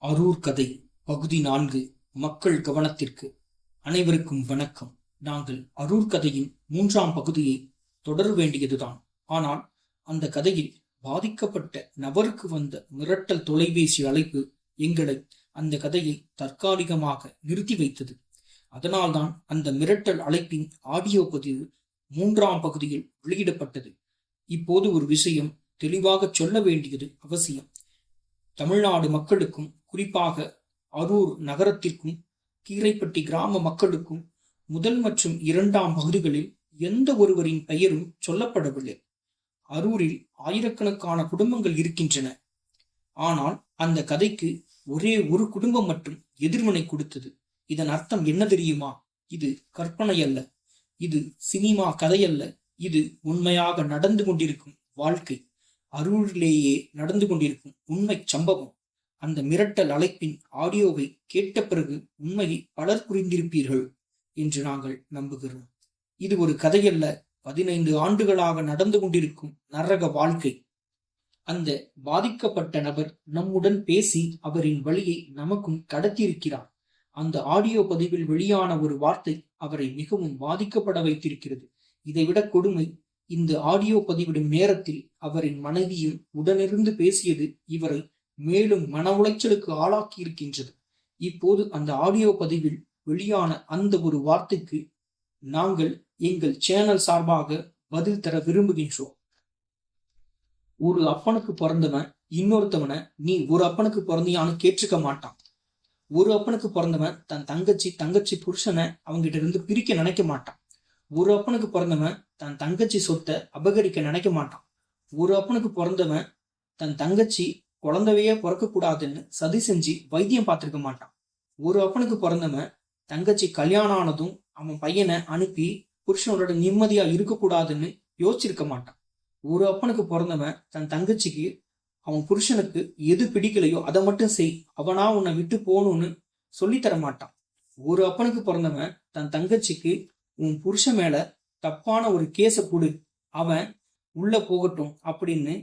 அரூர் கதை பகுதி 4. மக்கள் கவனத்திற்கு. அனைவருக்கும் வணக்கம். நாங்கள் அரூர் கதையின் 3ஆம் பகுதியை தொடர வேண்டியதுதான். ஆனால் அந்த கதையில் பாதிக்கப்பட்ட நபருக்கு வந்த மிரட்டல் தொலைபேசி அழைப்பு எங்களை அந்த கதையை தற்காலிகமாக நிறுத்தி வைத்தது. அதனால்தான் அந்த மிரட்டல் அழைப்பின் ஆடியோ பதிவு 3ஆம் பகுதியில் வெளியிடப்பட்டது. இப்போது ஒரு விஷயம் தெளிவாக சொல்ல வேண்டியது அவசியம். தமிழ்நாடு மக்களுக்கும், குறிப்பாக அரூர் நகரத்திற்கும் கீரைப்பட்டி கிராம மக்களுக்கும் 1 மற்றும் 2ஆம் பகுதிகளில் எந்த ஒருவரின் பெயரும் சொல்லப்படவில்லை. அரூரில் ஆயிரக்கணக்கான குடும்பங்கள் இருக்கின்றன. ஆனால் அந்த கதைக்கு ஒரே ஒரு குடும்பம் மட்டும் எதிர்வினை கொடுத்தது. இதன் அர்த்தம் என்ன தெரியுமா? இது கற்பனை அல்ல, இது சினிமா கதையல்ல, இது உண்மையாக நடந்து கொண்டிருக்கும் வாழ்க்கை. அரூரிலேயே நடந்து கொண்டிருக்கும் உண்மை சம்பவம். அந்த மிரட்டல் அழைப்பின் ஆடியோவை கேட்ட பிறகு உண்மையை பலர் புரிந்திருப்பீர்கள் என்று நாங்கள் நம்புகிறோம். இது ஒரு கதையல்ல, 15 ஆண்டுகளாக நடந்து கொண்டிருக்கும் நரக வாழ்க்கை. அந்த பாதிக்கப்பட்ட நபர் நம்முடன் பேசி அவரின் வழியை நமக்கும் கடத்தியிருக்கிறார். அந்த ஆடியோ பதிவில் வெளியான ஒரு வார்த்தை அவரை மிகவும் பாதிக்கப்பட வைத்திருக்கிறது. இதைவிட கொடுமை, இந்த ஆடியோ பதிவிடும் நேரத்தில் அவரின் மனைவியும் உடனிருந்து பேசியது இவரை மேலும் மன உளைச்சலுக்கு ஆளாக்கி இருக்கின்றது. இப்போது அந்த ஆடியோ பதிவில் வெளியான அந்த ஒரு வார்த்தைக்கு நாங்கள் எங்கள் சேனல் சார்பாக பதில் தர விரும்புகின்றோம். ஒரு அப்பனுக்கு பிறந்தவன் இன்னொருத்தவனை நீ ஒரு அப்பனுக்கு பிறந்தியான்னு கேட்டிருக்க மாட்டான். ஒரு அப்பனுக்கு பிறந்தவன் தன் தங்கச்சி புருஷனை அவங்கிட்ட இருந்து பிரிக்க நினைக்க மாட்டான். ஒரு அப்பனுக்கு பிறந்தவன் தன் தங்கச்சி சொத்தை அபகரிக்க நினைக்க மாட்டான். ஒரு அப்பனுக்கு பிறந்தவன் தன் தங்கச்சி குழந்தையே பிறக்க கூடாதுன்னு சதி செஞ்சு வைத்தியம் பார்த்திருக்க மாட்டான். ஒரு அப்பனுக்கு பிறந்தவன் தங்கச்சி கல்யாணம் ஆனதும் அவன் பையனை அனுப்பி புருஷனோட நிம்மதியா இருக்கக்கூடாதுன்னு யோசிச்சிருக்க மாட்டான். ஒரு அப்பனுக்கு பிறந்தவன் தன் தங்கச்சிக்கு அவன் புருஷனுக்கு எது பிடிக்கலையோ அதை மட்டும் செய், அவனா உன்னை விட்டு போகணும்னு சொல்லித்தர மாட்டான். ஒரு அப்பனுக்கு பிறந்தவன் தன் தங்கச்சிக்கு உன் புருஷன் மேல தப்பான ஒரு கேஸை கொடு, அவன் உள்ள போகட்டும் அப்படின்னு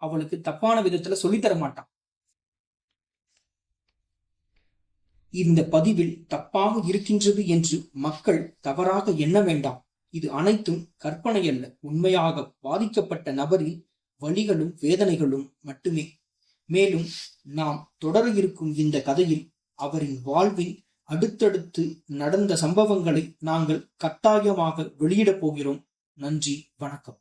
அவளுக்கு தப்பான விதத்துல சொல்லித்தர மாட்டான். இந்த பதிவில் தப்பாக இருக்கின்றது என்று மக்கள் தவறாக எண்ண வேண்டாம். இது அனைத்தும் கற்பனை அல்ல, உண்மையாக பாதிக்கப்பட்ட நபரின் வலிகளும் வேதனைகளும் மட்டுமே. மேலும் நாம் தொடர இருக்கும் இந்த கதையில் அவரின் வாழ்வில் அடுத்தடுத்து நடந்த சம்பவங்களை நாங்கள் கட்டாயமாக வெளியிடப் போகிறோம். நன்றி, வணக்கம்.